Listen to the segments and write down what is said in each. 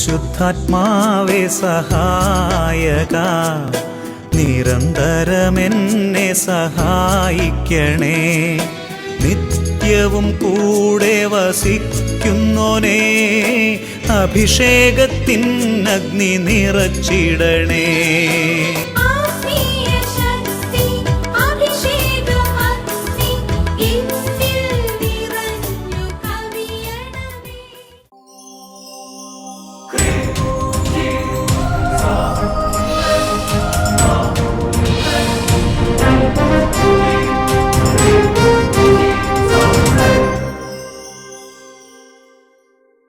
പരിശുദ്ധാത്മാവേ സഹായക, നിരന്തരമെന്നെ സഹായിക്കണേ. നിത്യവും കൂടെ വസിക്കുന്നോനേ, അഭിഷേകത്തിൻ അഗ്നി നിറച്ചിടണേ.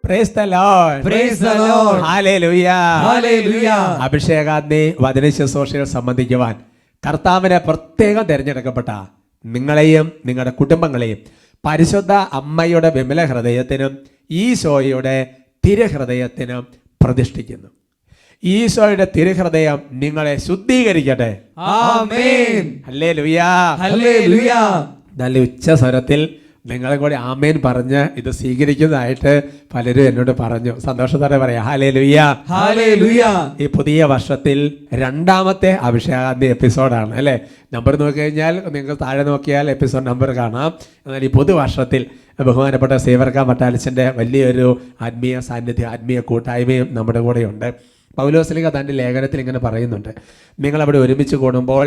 Praise the Lord. Praise the Lord. Hallelujah. Hallelujah. അഭിഷേകാഗ്നി വചന ശുശ്രൂഷയിൽ സംബന്ധിക്കുവാൻ കർത്താവിനെ പ്രത്യേകം തിരഞ്ഞെടുക്കപ്പെട്ട നിങ്ങളെയും നിങ്ങളുടെ കുടുംബങ്ങളെയും പരിശുദ്ധ അമ്മയുടെ വിമല ഹൃദയത്തിനും ഈശോയുടെ തിരുഹൃദയത്തിനും പ്രതിഷ്ഠിക്കുന്നു. ഈശോയുടെ തിരുഹൃദയം നിങ്ങളെ ശുദ്ധീകരിക്കട്ടെ. ആമേൻ. ഹല്ലേലൂയാ. ഹല്ലേലൂയാ. നല്ല ഉച്ച സ്വരത്തിൽ നിങ്ങളെ കൂടി ആമേൻ പറഞ്ഞ് ഇത് സ്വീകരിക്കുന്നതായിട്ട് പലരും എന്നോട് പറഞ്ഞു. സന്തോഷത്തോടെ പറയാം ഹല്ലേലൂയാ. ഹല്ലേലൂയാ. ഈ പുതിയ വർഷത്തിൽ രണ്ടാമത്തെ അഭിഷേകാഗ്നി എപ്പിസോഡാണ് അല്ലേ. നമ്പർ നോക്കിക്കഴിഞ്ഞാൽ നിങ്ങൾക്ക് താഴെ നോക്കിയാൽ എപ്പിസോഡ് നമ്പർ കാണാം. എന്നാൽ ഈ പുതുവർഷത്തിൽ ബഹുമാനപ്പെട്ട സേവർക്ക മട്ടാലിച്ചൻ്റെ വലിയൊരു ആത്മീയ സാന്നിധ്യം, ആത്മീയ കൂട്ടായ്മയും നമ്മുടെ കൂടെയുണ്ട്. പൗലോസ്ലീഹ തൻ്റെ ലേഖനത്തിൽ ഇങ്ങനെ പറയുന്നുണ്ട്, നിങ്ങളവിടെ ഒരുമിച്ച് കൂടുമ്പോൾ,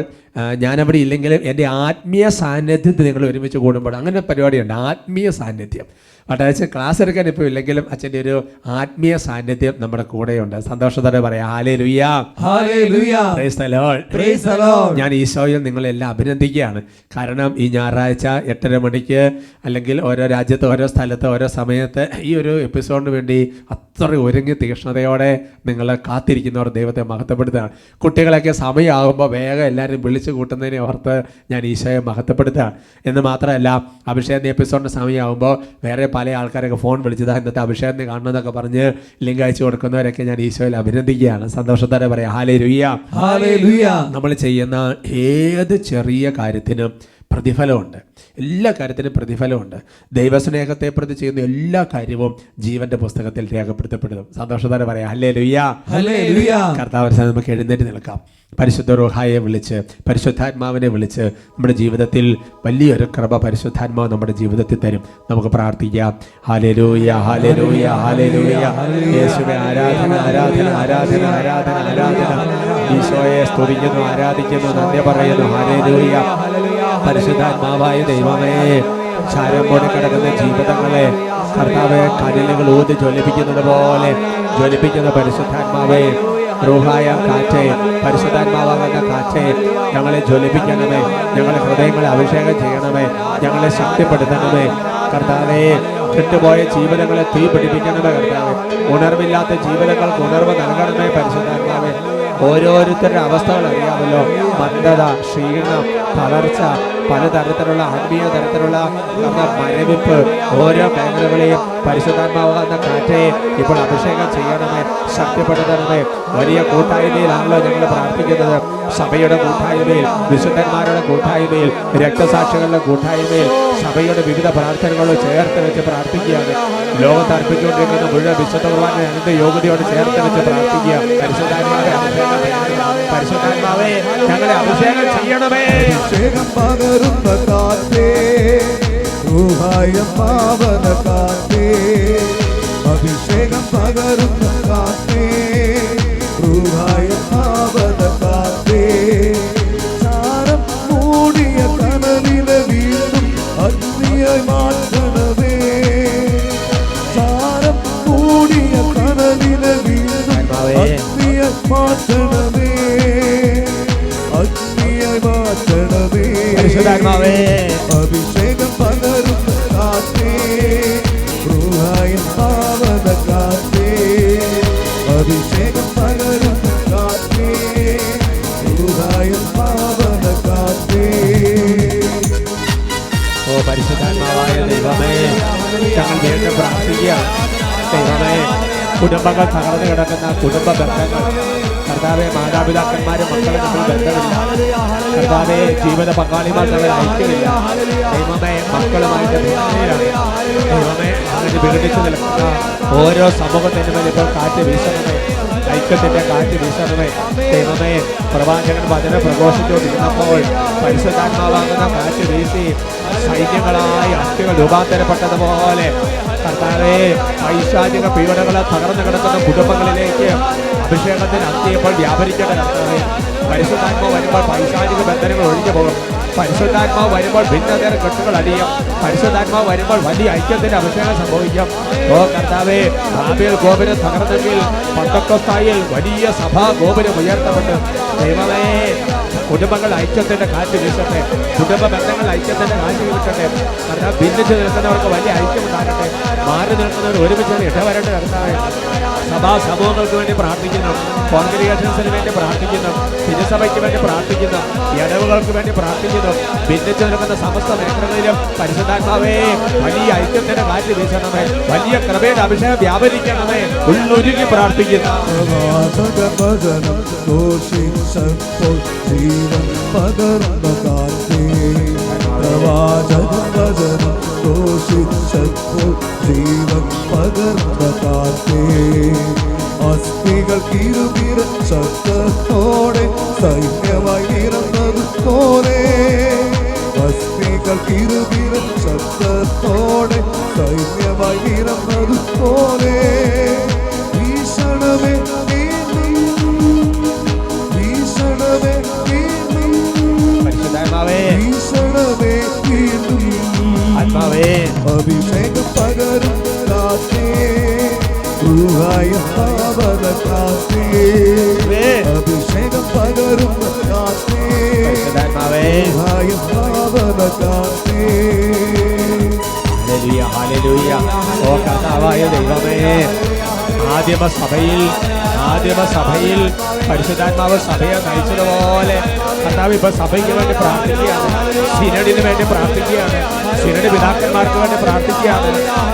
ഞാനവിടെ ഇല്ലെങ്കിലും എൻ്റെ ആത്മീയ സാന്നിധ്യത്തിൽ നിങ്ങൾ ഒരുമിച്ച് കൂടുമ്പോൾ, അങ്ങനെ പരിപാടിയുണ്ട്, ആത്മീയ സാന്നിധ്യം. അച്ഛൻ ക്ലാസ് എടുക്കാൻ ഇപ്പോൾ ഇല്ലെങ്കിലും അച്ഛൻ്റെ ഒരു ആത്മീയ സാന്നിധ്യം നമ്മുടെ കൂടെയുണ്ട്. സന്തോഷത്തോടെ പറയാം hallelujah. Hallelujah. Praise the Lord. Praise the Lord. ഞാൻ ഈശോയിൽ നിങ്ങളെല്ലാം അഭിനന്ദിക്കുകയാണ്. കാരണം ഈ ഞായറാഴ്ച 8:30 മണിക്ക് അല്ലെങ്കിൽ ഓരോ രാജ്യത്ത് ഓരോ സ്ഥലത്ത് ഓരോ സമയത്ത് ഈ ഒരു എപ്പിസോഡിന് വേണ്ടി അത്ര ഒരുങ്ങി തീക്ഷ്ണതയോടെ നിങ്ങൾ കാത്തിരിക്കുന്നവർ ദൈവത്തെ മഹത്വപ്പെടുത്തുകയാണ്. കുട്ടികളൊക്കെ സമയമാകുമ്പോൾ വേഗം എല്ലാവരും വിളിച്ചു കൂട്ടുന്നതിനെ ഓർത്ത് ഞാൻ ഈശോയെ മഹത്വപ്പെടുത്തുകയാണ്. എന്ന് മാത്രമല്ല, അഭിഷേക് എപ്പിസോഡിൻ്റെ സമയമാകുമ്പോൾ വേറെ പല ആൾക്കാരൊക്കെ ഫോൺ വിളിച്ചതാ ഇന്നത്തെ അഭിഷേകത്തിന് കാണണമെന്നൊക്കെ പറഞ്ഞ് ലിങ്ക് അയച്ചു കൊടുക്കുന്നവരൊക്കെ ഞാൻ ഈശോയിൽ അഭിനന്ദിക്കുകയാണ്. സന്തോഷത്തോടെ പറയാം ഹല്ലേലൂയാ. ഹല്ലേലൂയാ. നമ്മൾ ചെയ്യുന്ന ഏത് ചെറിയ കാര്യത്തിനും പ്രതിഫലമുണ്ട്. എല്ലാ കാര്യത്തിനും പ്രതിഫലമുണ്ട്. ദൈവസ്നേഹത്തെ പ്രതി ചെയ്യുന്ന എല്ലാ കാര്യവും ജീവന്റെ പുസ്തകത്തിൽ രേഖപ്പെടുത്തപ്പെടുന്നു. സന്തോഷത്തോടെ പറയാം ഹല്ലേലൂയാ. ഹല്ലേലൂയാ. കർത്താവിനെ നമുക്ക് എഴുന്നേറ്റ് നിൽക്കാം. പരിശുദ്ധ റൂഹായെ വിളിച്ച്, പരിശുദ്ധാത്മാവിനെ വിളിച്ച് നമ്മുടെ ജീവിതത്തിൽ വലിയൊരു കൃപ പരിശുദ്ധാത്മാവ് നമ്മുടെ ജീവിതത്തിൽ തരും. നമുക്ക് പ്രാർത്ഥിക്കാം. ഹല്ലേലൂയാ, ഹല്ലേലൂയാ, ഹല്ലേലൂയാ. യേശുവേ ആരാധന, ആരാധന, ആരാധന, ആരാധന, ആരാധന. ഈശോയെ സ്തുതിക്കുന്നു, ആരാധിക്കുന്നു, നന്ദി പറയുന്നു. ഹല്ലേലൂയാ. പരിശുദ്ധാത്മാവായ ദൈവമേ, ചാരം പോലെ കിടക്കുന്ന ജീവിതങ്ങളെ കർത്താവെ കടലുകൾ ഊതി ജ്വലിപ്പിക്കുന്നത് പോലെ ജ്വലിപ്പിക്കുന്ന പരിശുദ്ധാത്മാവേ, റൂഹായ കാറ്റേ, പരിശുദ്ധാത്മാവാകുന്ന കാറ്റേ, ഞങ്ങളെ ജ്വലിപ്പിക്കണമേ. ഞങ്ങളെ ഹൃദയങ്ങളെ അഭിഷേകം ചെയ്യണമേ. ഞങ്ങളെ ശക്തിപ്പെടുത്തണമേ കർത്താവേ. കെട്ടുപോയ ജീവനങ്ങളെ തീ പിടിപ്പിക്കണമേ കർത്താവേ. ഉണർവില്ലാത്ത ജീവനങ്ങൾക്ക് ഉണർവ് നൽകണമേ പരിശുദ്ധാത്മാവേ. ഓരോരുത്തരുടെ അവസ്ഥകൾ അറിയാമല്ലോ. മന്ദത, ക്ഷീണം, തളർച്ച, പലതരത്തിലുള്ള ആത്മീയ തരത്തിലുള്ള മരവിപ്പ്, ഓരോ മേഖലകളെയും പരിശുദ്ധാത്മാവാകുന്ന കാറ്റയെ ഇപ്പോൾ അഭിഷേകം ചെയ്യണമേ, ശക്തിപ്പെടുത്തണമേ. വലിയ കൂട്ടായ്മയിലാണല്ലോ ഞങ്ങൾ പ്രാർത്ഥിക്കുന്നത്. സഭയുടെ കൂട്ടായ്മയിൽ, വിശുദ്ധന്മാരുടെ കൂട്ടായ്മയിൽ, രക്തസാക്ഷികളുടെ കൂട്ടായ്മയിൽ സഭയുടെ വിവിധ പ്രാർത്ഥനകളോട് ചേർത്ത് വെച്ച് പ്രാർത്ഥിക്കുകയാണ്. ലോകത്ത് അർപ്പിച്ചുകൊണ്ടിരിക്കുന്ന മുഴുവൻ വിശുദ്ധ കുർബാനയെ അതിന്റെ യോഗ്യതയോട് ചേർത്ത് വെച്ച് പ്രാർത്ഥിക്കുക. പരിശുദ്ധാത്മാവെ പരിശുദ്ധാത്മാവേ ഞങ്ങളെ അഭിഷേകം ചെയ്യണമേ. അഭിഷേകം പകരുന്ന കാറ്റേ, റൂഹായ പാവന കാറ്റേ, അഭിഷേകം പകരുന്ന കാറ്റേ, റൂഹായ പാവന കാറ്റേ. ചാരം മൂടിയ കനലിനെ വീണ്ടും അഗ്നിയായി മാറ്റണമേ. ചാരം മൂടിയ കനലിനെ വീണ്ടും അഗ്നിയായി മാറ്റണമേ. അഭിഷേകം പകരുന്ന കാറ്റേ, റൂഹായ പാവന കാറ്റേ, അഭിഷേകം പകരുന്ന കാറ്റേ, റൂഹായ പാവന കാറ്റേ. ഓ പരിശുദ്ധാത്മാവായ ദൈവമേ, ഞങ്ങൾ വീണ്ടും പ്രാർത്ഥിക്കുക. ദൈവമേ, കുടുംബങ്ങൾ തകർന്നു കിടക്കുന്ന കുടുംബ ബന്ധങ്ങൾ കർത്താവെ, മാതാപിതാക്കന്മാരും മക്കളും തമ്മിൽ ബന്ധമില്ല കർത്താവെ, ജീവിത പങ്കാളിമാർ തമ്മിൽ ഐക്യമില്ല ദൈവമേ മക്കളുമായിട്ട് ഭിന്നതയിലാണ്. ദൈവമേ അങ്ങനെ വിഘടിച്ചു നിൽക്കുന്ന ഓരോ സമൂഹത്തിൻ്റെ മേൽ ഇപ്പോൾ കാറ്റ് വീശണമേ, ഐക്യത്തിന്റെ കാറ്റ് വീശണമേ. ദൈവമേ പ്രവാചകൻ വചനം പ്രഘോഷിച്ചുകൊണ്ടിരുന്നപ്പോൾ പരിശുദ്ധാത്മാവാകുന്ന കാറ്റ് വീശി സൈന്യങ്ങളായി അസ്ഥികൾ രൂപാന്തരപ്പെട്ടതുപോലെ കർത്താവേ പൈശാചിക പീഡകളെ തകർന്നു കിടക്കുന്ന കുടുംബങ്ങളിലേക്ക് അഭിഷേകത്തിന് അന്ത്യപ്പോൾ വ്യാപരിക്കേണ്ട കർത്താവേ. പരിശുദ്ധാത്മാവ് വരുമ്പോൾ പൈശാചിക ബന്ധനങ്ങൾ ഒഴിഞ്ഞു പോകും. പരിശുദ്ധാത്മാവ് വരുമ്പോൾ ഭിന്നതര കെട്ടുകൾ അടിയും. പരിശുദ്ധാത്മാവ് വരുമ്പോൾ വലിയ ഐക്യത്തിന്റെ അഭിഷേകം സംഭവിക്കും. ഓ കർത്താവേ, ബാബേൽ ഗോപുരം തകർന്നെങ്കിൽ പെന്തക്കോസ്തായിൽ വലിയ സഭാ ഗോപുരം ഉയർത്തപ്പെട്ടു. ദൈവമേ കുടുംബങ്ങൾ ഐക്യത്തിന്റെ കാറ്റ് വീശട്ടെ, കുടുംബ ബന്ധങ്ങൾ ഐക്യത്തിന്റെ കാറ്റ് വീശട്ടെ. കർത്താവ് ഭിന്നിച്ച് നിൽക്കുന്നവർക്ക് വലിയ ഐക്യം ഉണ്ടാകട്ടെ, മാറി നിൽക്കുന്നവർ ഒരുമിച്ച് ഇടവരട്ടെ. കർത്താവേ സഭാ സമൂഹങ്ങൾക്ക് വേണ്ടി പ്രാർത്ഥിക്കുന്നു, കോൺഗ്രിഗേഷൻസിന് വേണ്ടി പ്രാർത്ഥിക്കുന്നു, തിരുസഭയ്ക്ക് വേണ്ടി പ്രാർത്ഥിക്കുന്നു, ഇടവുകൾക്ക് വേണ്ടി പ്രാർത്ഥിക്കുന്നു. ഭിന്നിച്ചു നിൽക്കുന്ന സമസ്ത മേഖലകളിലും പരിശുദ്ധാത്മാവേ വലിയ ഐക്യത്തിന്റെ കാറ്റ് വീശണമേ, വലിയ കൃപയുടെ അഭിഷേകം വ്യാപരിക്കണമേ. ഉള്ളൊരുങ്ങി പ്രാർത്ഥിക്കുന്നു. ജീവൻ പകർന്ന കാറ്റേ, പ്രവാചകൻ വചനം ഘോഷിച്ചപ്പോൾ ജീവൻ പകർന്ന കാറ്റേ, അസ്ഥികൾ കിരുകിര ശബ്ദത്തോടെ സൈന്യമായി നിറന്നത് പോലെ, അസ്ഥികൾ കിരുകിര ശബ്ദത്തോടെ സൈന്യമായി നിറന്നത് പോലെ, ഭീഷണമേ അഭിഷേകം പകരും കാറ്റേ, പാവന കാറ്റേ, അഭിഷേകം പകരും കാറ്റേ, പാവന കാറ്റേ. ഓ കർത്താവായ ദൈവമേ, ആദിമസഭയിൽ പരിശുദ്ധാത്മാവ് സഭയെ നയിച്ചതുപോലെ കർത്താവ് ഇപ്പൊ സഭയ്ക്ക് വേണ്ടി പ്രാർത്ഥിക്കുകയാണ്, സിനഡിന് വേണ്ടി പ്രാർത്ഥിക്കുകയാണ്, സിനഡ് പിതാക്കന്മാർക്ക് വേണ്ടി പ്രാർത്ഥിക്കുകയാണ്.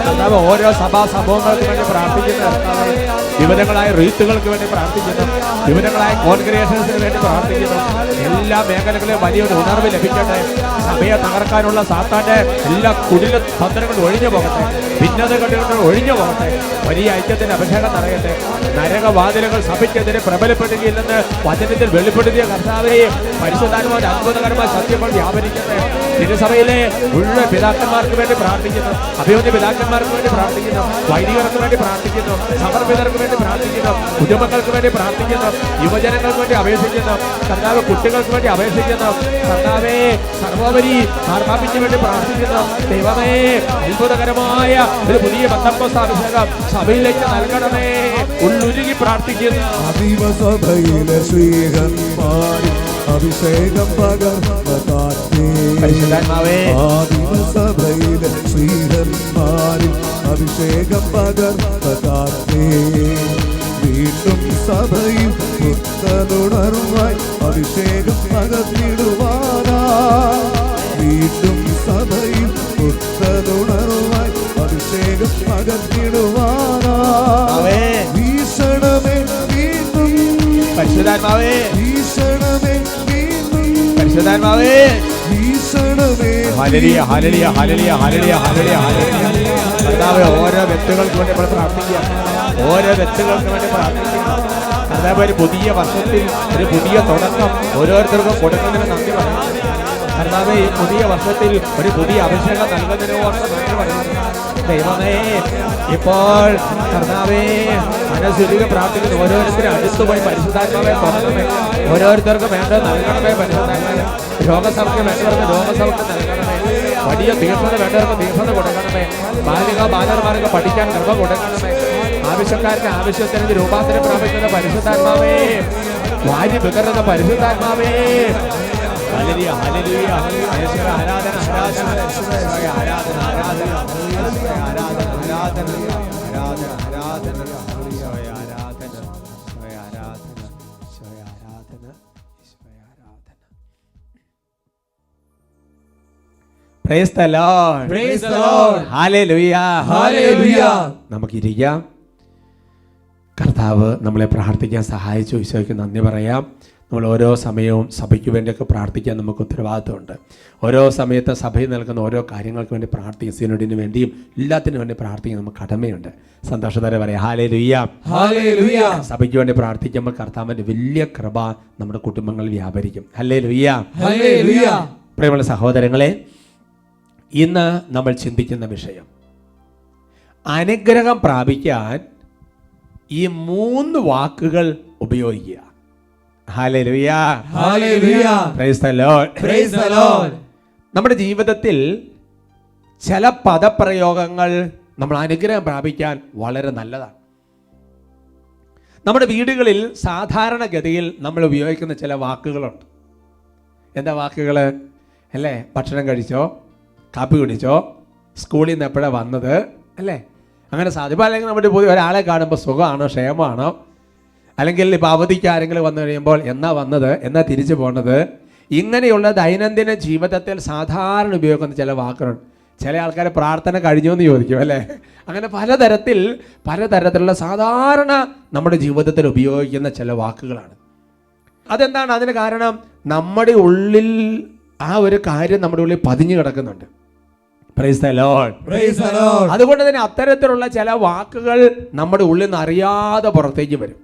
കർത്താവ് ഓരോ സഭാ സമൂഹങ്ങൾക്ക് വേണ്ടി പ്രാർത്ഥിക്കുന്ന കർത്താവ് വിവിധങ്ങളായ റീത്തുകൾക്ക് വേണ്ടി പ്രാർത്ഥിക്കുന്നു, വിവിധങ്ങളായ കോൺഗ്രിഗേഷൻസിന് വേണ്ടി പ്രാർത്ഥിക്കുന്നു. എല്ലാ മേഖലകളിലും വലിയൊരു ഉണർവ് ലഭിക്കട്ടെ. സഭയെ തകർക്കാനുള്ള സാത്താന്റെ എല്ലാ കുടില തന്ത്രങ്ങളും ഒഴിഞ്ഞു പോകട്ടെ, ഭിന്നതകൾ ഒഴിഞ്ഞു പോകട്ടെ, വലിയ ഐക്യത്തിന്റെ അഭിഷേകം നിറയട്ടെ. നരകവാതിലുകൾ സഭയ്ക്കെതിരെ പ്രബലപ്പെടുകയില്ലെന്ന് വചനത്തിൽ വെളിപ്പെടുത്തിയ കർത്താവേ, പരിശുദ്ധാത്മാവിന്റെ അത്ഭുതകരമായ സത്യങ്ങൾ വ്യാപരിക്കട്ടെ. തിരുസഭയിലെ മുഴുവൻ പിതാക്കന്മാർക്ക് വേണ്ടി പ്രാർത്ഥിക്കുന്നു, അഭിമന്യ പിതാക്കന്മാർക്ക് വേണ്ടി പ്രാർത്ഥിക്കുന്നു, വൈദികർക്ക് വേണ്ടി പ്രാർത്ഥിക്കുന്നു, സമർപ്പിതർക്ക് വേണ്ടി പ്രാർത്ഥിക്കുന്നു, കുടുംബങ്ങൾക്ക് വേണ്ടി പ്രാർത്ഥിക്കുന്നു, യുവജനങ്ങൾക്ക് വേണ്ടി അപേക്ഷിക്കുന്നു, കർത്താവ് കുട്ടികൾക്ക് വേണ്ടി അപേക്ഷിക്കുന്നു. കർത്താവേ സർവോപരി മാർപ്പാപ്പിക്ക് വേണ്ടി പ്രാർത്ഥിക്കുന്നു. ദൈവമേ അത്ഭുതകരമായ ഒരു പുതിയ പെന്തക്കോസ്ത് അഭിഷേകം സഭയിലേക്ക് നൽകണമേ. ഉള്ളുരുകി പ്രാർത്ഥിക്കുന്നു. ആദിമസഭയിലെ ശ്രീഹന്മാരിൽ അഭിഷേകം പകർന്ന കാറ്റേ, ആദിമസഭയിലെ ശ്രീഹന്മാരിൽ അഭിഷേകം പകർന്ന കാറ്റേ, വീണ്ടും സഭയിൽ പുത്തനുണർവായി അഭിഷേകം പകർന്നിടുവാനാ, വീണ്ടും സഭയിൽ പുത്തനുണർവായി അഭിഷേകം പകർന്നിടുവാനാ. ഭീഷണമേ വീണ്ടും പരിശുദ്ധാത്മാവേ, ഭീഷണമേ വീണ്ടും പരിശുദ്ധാത്മാവേ, ഭീഷണമേ. Hallelujah hallelujah hallelujah hallelujah hallelujah hallelujah. കർത്താവേ ഓരോ വ്യക്തികൾക്ക് വേണ്ടി നമ്മൾ പ്രാർത്ഥിക്കുക, ഓരോ വ്യക്തികൾക്ക് വേണ്ടി പ്രാർത്ഥിക്കുക. കർത്താവേ ഒരു പുതിയ വർഷത്തിൽ ഒരു പുതിയ തുടക്കം ഓരോരുത്തർക്കും കൊടുക്കുന്നതിന് നന്ദി പറയുന്നു. കർത്താവേ ഈ പുതിയ വർഷത്തിൽ ഒരു പുതിയ അഭിഷേകം നൽകുന്നതിന് ഓർത്ത് നന്ദി പറയുന്നു. ദൈവമേ ഇപ്പോൾ കർത്താവേ മനസ്സുരുകി പ്രാർത്ഥിക്കുന്നു. ഓരോരുത്തരും അടുത്തുപോയി പരിശുദ്ധാത്മാവെ തുറക്കണമേ, ഓരോരുത്തർക്കും വേണ്ടത് നൽകണമേ. പരിശുദ്ധാത്മാവെ രോഗസൗഖ്യം വേണ്ടവർക്ക് രോഗസൗഖ്യം നൽകണമേ, വലിയ തീർത്ഥത വേണ്ടവർക്ക് തീർത്ഥത കൊടുക്കണമേ, ബാലന്മാർക്ക് പഠിക്കാൻ കൃപ കൊടുക്കണമേ, ആവശ്യക്കാർക്ക് ആവശ്യത്തിന് രൂപാന്തരം പ്രാപിക്കുന്ന പരിശുദ്ധാത്മാവേ, വാരി വികറുന്ന പരിശുദ്ധാത്മാവേ. Hallelujah hallelujah. യേശുവേ ആരാധന ആരാധന യേശുവേ ആരാധന ആരാധന യേശുവേ ആരാധന ആരാധന ആരാധന ആരാധന യേശുവേ ആരാധന യേശുവേ ആരാധന യേശുവേ ആരാധന യേശുവേ ആരാധന. Praise the Lord, praise the Lord. Hallelujah hallelujah. നമുക്കിരിക്കാം. കർത്താവ് നമ്മളെ പ്രാർത്ഥിക്കാൻ സഹായിച്ചു. ഈശോയ്ക്ക് നന്ദി പറയാം. നമ്മൾ ഓരോ സമയവും സഭയ്ക്ക് വേണ്ടിയൊക്കെ പ്രാർത്ഥിക്കാൻ നമുക്ക് ഉത്തരവാദിത്വമുണ്ട്. ഓരോ സമയത്ത് സഭയിൽ നൽകുന്ന ഓരോ കാര്യങ്ങൾക്ക് വേണ്ടി പ്രാർത്ഥിക്കും, സിനോഡിന് വേണ്ടിയും എല്ലാത്തിനും വേണ്ടി പ്രാർത്ഥിക്കാൻ നമുക്ക് കടമയുണ്ട്. സന്തോഷത്തോടെ പറയാം ഹല്ലേലൂയ, ഹല്ലേലൂയ. സഭയ്ക്ക് വേണ്ടി പ്രാർത്ഥിക്കുമ്പോൾ കർത്താവിൻ്റെ വലിയ കൃപ നമ്മുടെ കുടുംബങ്ങളിൽ വ്യാപരിക്കും. Hallelujah, hallelujah. പ്രിയമുള്ള സഹോദരങ്ങളെ, ഇന്ന് നമ്മൾ ചിന്തിക്കുന്ന വിഷയം അനുഗ്രഹം പ്രാപിക്കാൻ ഈ 3 വാക്കുകൾ ഉപയോഗിക്കുക. Hallelujah, hallelujah. Price the Lord, praise the Lord. നമ്മുടെ ജീവിതത്തിൽ ചില പദപ്രയോഗങ്ങൾ നമ്മൾ അനുഗ്രഹം പ്രാപിക്കാൻ വളരെ നല്ലതാണ്. നമ്മുടെ വീടുകളിൽ സാധാരണഗതിയിൽ നമ്മൾ ഉപയോഗിക്കുന്ന ചില വാക്കുകളുണ്ട്. എന്താ വാക്കുകൾ? അല്ലേ? ഭക്ഷണം കഴിച്ചോ, കാപ്പി കുടിച്ചോ, സ്കൂളിൽ നിന്ന് എപ്പോഴാണ് വന്നത്, അല്ലേ? അങ്ങനെ സാധ്യത. അല്ലെങ്കിൽ നമ്മുടെ പുതിയ ഒരാളെ കാണുമ്പോൾ സുഖമാണോ ക്ഷേമമാണോ, അല്ലെങ്കിൽ ഇപ്പോൾ അവധിക്ക് ആരെങ്കിലും വന്നു കഴിയുമ്പോൾ എന്നാ വന്നത്, എന്നാ തിരിച്ചു പോകുന്നത്, ഇങ്ങനെയുള്ള ദൈനംദിന ജീവിതത്തിൽ സാധാരണ ഉപയോഗിക്കുന്ന ചില വാക്കുകളുണ്ട്. ചില ആൾക്കാർ പ്രാർത്ഥന കഴിഞ്ഞോ എന്ന് ചോദിക്കും, അല്ലേ? അങ്ങനെ പലതരത്തിലുള്ള സാധാരണ നമ്മുടെ ജീവിതത്തിൽ ഉപയോഗിക്കുന്ന ചില വാക്കുകളാണ്. അതെന്താണ്? അതിന് കാരണം നമ്മുടെ ഉള്ളിൽ ആ ഒരു കാര്യം നമ്മുടെ ഉള്ളിൽ പതിഞ്ഞു കിടക്കുന്നുണ്ട്. Price the Lord, praise the lord. അതുകൊണ്ട് തന്നെ അത്തരത്തിലുള്ള ചില വാക്കുകൾ നമ്മുടെ ഉള്ളിൽ നിന്ന് അറിയാതെ പുറത്തേക്ക് വരും.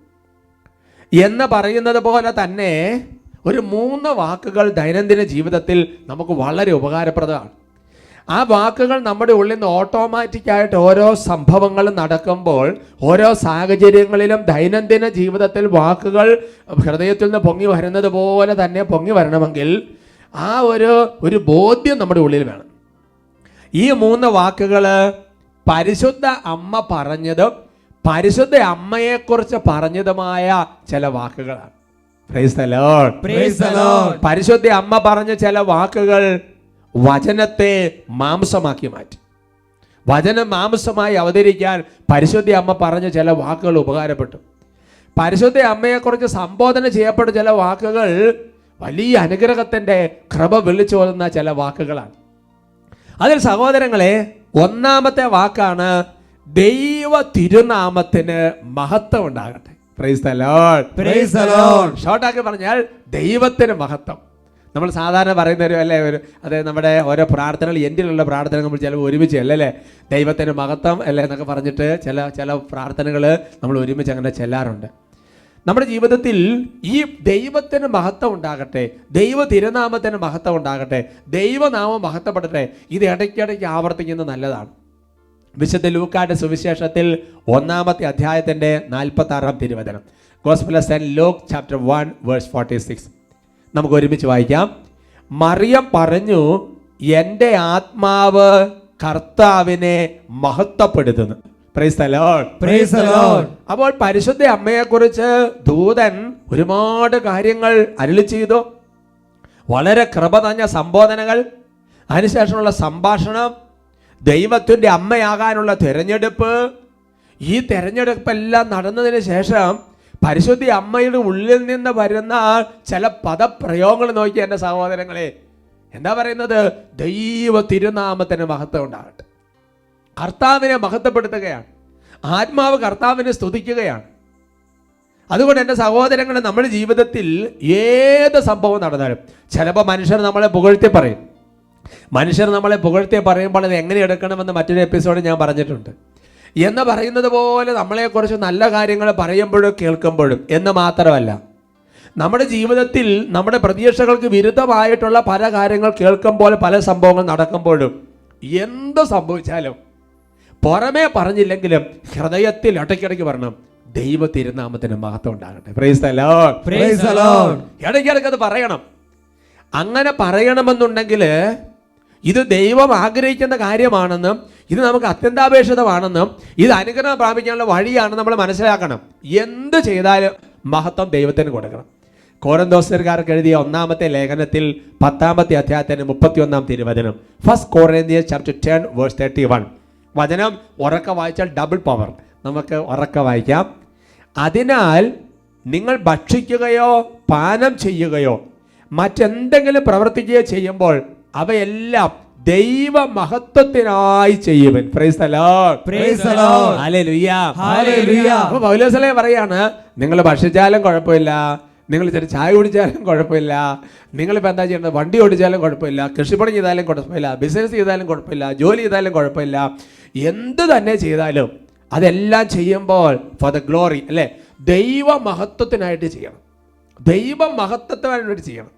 എന്ന് പറയുന്നത് പോലെ തന്നെ ഒരു 3 വാക്കുകൾ ദൈനംദിന ജീവിതത്തിൽ നമുക്ക് വളരെ ഉപകാരപ്രദമാണ്. ആ വാക്കുകൾ നമ്മുടെ ഉള്ളിൽ നിന്ന് ഓട്ടോമാറ്റിക്കായിട്ട് ഓരോ സംഭവങ്ങളും നടക്കുമ്പോൾ, ഓരോ സാഹചര്യങ്ങളിലും ദൈനംദിന ജീവിതത്തിൽ വാക്കുകൾ ഹൃദയത്തിൽ നിന്ന് പൊങ്ങി വരുന്നത് പോലെ തന്നെ പൊങ്ങി വരണമെങ്കിൽ ആ ഒരു ബോധ്യം നമ്മുടെ ഉള്ളിൽ വേണം. ഈ 3 വാക്കുകൾ പരിശുദ്ധ അമ്മ പറഞ്ഞതും പരിശുദ്ധ അമ്മയെക്കുറിച്ച് പറഞ്ഞതുമായ ചില വാക്കുകളാണ്. Price the Lord, praise the Lord. പരിശുദ്ധ അമ്മ പറഞ്ഞ ചില വാക്കുകൾ വചനത്തെ മാംസമാക്കി മാറ്റി. വചനം മാംസമായി അവതരിക്കാൻ പരിശുദ്ധ അമ്മ പറഞ്ഞ ചില വാക്കുകൾ ഉപകാരപ്പെട്ടു. പരിശുദ്ധ അമ്മയെക്കുറിച്ച് സംബോധന ചെയ്യപ്പെട്ട ചില വാക്കുകൾ വലിയ അനുഗ്രഹത്തിൻ്റെ കൃപ വിളിച്ചോതുന്ന ചില വാക്കുകളാണ്. അതിൽ സഹോദരങ്ങളെ, ഒന്നാമത്തെ വാക്കാണ് ദൈവ തിരുനാമത്തിന് മഹത്വം ഉണ്ടാകട്ടെ. Praise the Lord, praise the Lord. ഷോർട്ടാക്കി പറഞ്ഞാൽ ദൈവത്തിന് മഹത്വം. നമ്മൾ സാധാരണ പറയുന്ന അല്ലേ അത് നമ്മുടെ ഓരോ പ്രാർത്ഥനകൾ, എന്തിനുള്ള പ്രാർത്ഥന നമ്മൾ ചിലപ്പോൾ ഒരുമിച്ച് അല്ലേ ദൈവത്തിന് മഹത്വം അല്ലേ എന്നൊക്കെ പറഞ്ഞിട്ട് ചില പ്രാർത്ഥനകൾ നമ്മൾ ഒരുമിച്ച് അങ്ങനെ ചെല്ലാറുണ്ട്. നമ്മുടെ ജീവിതത്തിൽ ഈ ദൈവത്തിന് മഹത്വം ഉണ്ടാകട്ടെ, ദൈവ തിരുനാമത്തിന് മഹത്വം ഉണ്ടാകട്ടെ, ദൈവനാമം മഹത്വപ്പെടട്ടെ, ഇത് ഇടയ്ക്കിടയ്ക്ക് ആവർത്തിക്കുന്നത് നല്ലതാണ്. വിശുദ്ധ ലൂക്കായുടെ സുവിശേഷത്തിൽ 1-ാമത്തെ അധ്യായത്തിൻ്റെ 46-ാം തിരുവചനം, Gospel of Saint Luke chapter 1 verse 46 നമുക്ക് ഒരുമിച്ച് വായിക്കാം. മറിയം പറഞ്ഞു, എൻ്റെ ആത്മാവ് കർത്താവിനെ മഹത്വപ്പെടുത്തുന്നു. Praise the Lord, praise the Lord. അപ്പോൾ പരിശുദ്ധ അമ്മയെക്കുറിച്ച് ദൂതൻ ഒരുപാട് കാര്യങ്ങൾ അരുളി ചെയ്തു. വളരെ കൃപ നിറഞ്ഞ സംബോധനകൾ, അതിനുശേഷമുള്ള സംഭാഷണം, ദൈവത്തിൻ്റെ അമ്മയാകാനുള്ള തിരഞ്ഞെടുപ്പ്. ഈ തിരഞ്ഞെടുപ്പെല്ലാം നടന്നതിന് ശേഷം പരിശുദ്ധ അമ്മയുടെ ഉള്ളിൽ നിന്ന് വരുന്ന ചില പദപ്രയോഗങ്ങൾ നോക്കി എൻ്റെ സഹോദരങ്ങളെ. എന്താ പറയുന്നത്? ദൈവ തിരുനാമത്തിന് മഹത്വം ഉണ്ടാകട്ടെ. കർത്താവിനെ മഹത്വപ്പെടുത്തുകയാണ്. ആത്മാവ് കർത്താവിനെ സ്തുതിക്കുകയാണ്. അതുകൊണ്ട് എൻ്റെ സഹോദരങ്ങളെ, നമ്മുടെ ജീവിതത്തിൽ ഏത് സംഭവം നടന്നാലും ചിലപ്പോൾ മനുഷ്യർ നമ്മളെ പുകഴ്ത്തി പറയും. മനുഷ്യർ നമ്മളെ പുകഴ്ത്തി പറയുമ്പോൾ അത് എങ്ങനെ എടുക്കണമെന്ന് മറ്റൊരു എപ്പിസോഡ് ഞാൻ പറഞ്ഞിട്ടുണ്ട്. എന്ന് പറയുന്നത് പോലെ നമ്മളെക്കുറിച്ച് നല്ല കാര്യങ്ങൾ പറയുമ്പോഴും കേൾക്കുമ്പോഴും എന്ന് മാത്രമല്ല, നമ്മുടെ ജീവിതത്തിൽ നമ്മുടെ പ്രതീക്ഷകൾക്ക് വിരുദ്ധമായിട്ടുള്ള പല കാര്യങ്ങൾ കേൾക്കുമ്പോൾ, പല സംഭവങ്ങൾ നടക്കുമ്പോഴും, എന്ത് സംഭവിച്ചാലും പുറമേ പറഞ്ഞില്ലെങ്കിലും ഹൃദയത്തിൽ ഇടയ്ക്കിടയ്ക്ക് പറയണം, ദൈവ തിരുനാമത്തിന് മഹത്വം ഉണ്ടാകട്ടെ. Praise the Lord, praise the Lord. ഇടയ്ക്കിടയ്ക്ക് അത് പറയണം. അങ്ങനെ പറയണമെന്നുണ്ടെങ്കിൽ ഇത് ദൈവം ആഗ്രഹിക്കുന്ന കാര്യമാണെന്നും ഇത് നമുക്ക് അത്യന്താപേക്ഷിതമാണെന്നും ഇത് അനുഗ്രഹം പ്രാപിക്കാനുള്ള വഴിയാണെന്ന് നമ്മൾ മനസ്സിലാക്കണം. എന്ത് ചെയ്താലും മഹത്വം ദൈവത്തിന് കൊടുക്കണം. കോരിന്തോസ്യർക്കാർക്ക് എഴുതിയ 1-ാമത്തെ ലേഖനത്തിൽ 10-ാമത്തെ അധ്യായത്തിന് 31-ാം തിരുവചനം, ഫസ്റ്റ് കൊറിന്ത്യൻസ് ചാപ്റ്റർ 10 വേഴ്സ് 31. വചനം ഉറക്ക വായിച്ചാൽ ഡബിൾ പവർ. നമുക്ക് ഉറക്ക വായിക്കാം. അതിനാൽ നിങ്ങൾ ഭക്ഷിക്കുകയോ പാനം ചെയ്യുകയോ മറ്റെന്തെങ്കിലും പ്രവർത്തിക്കുകയോ ചെയ്യുമ്പോൾ അവയെല്ലാം ദൈവ മഹത്വത്തിനായി ചെയ്യുവൻ. Praise the Lord, praise the Lord. Hallelujah, hallelujah. അപ്പോൾ പൗലോസ് പറയാണ്, നിങ്ങൾ ഭക്ഷിച്ചാലും കുഴപ്പമില്ല, നിങ്ങൾ ഇച്ചിരി ചായ കുടിച്ചാലും കുഴപ്പമില്ല, നിങ്ങളിപ്പോൾ എന്താ ചെയ്യേണ്ടത്, വണ്ടി ഓടിച്ചാലും കുഴപ്പമില്ല, കൃഷിപ്പണി ചെയ്താലും കുഴപ്പമില്ല, ബിസിനസ് ചെയ്താലും കുഴപ്പമില്ല, ജോലി ചെയ്താലും കുഴപ്പമില്ല, എന്ത് തന്നെ ചെയ്താലും അതെല്ലാം ചെയ്യുമ്പോൾ ഫോർ ദ ഗ്ലോറി, അല്ലേ, ദൈവ മഹത്വത്തിനായിട്ട് ചെയ്യണം. ദൈവ മഹത്വത്തിനായിട്ട് ചെയ്യണം.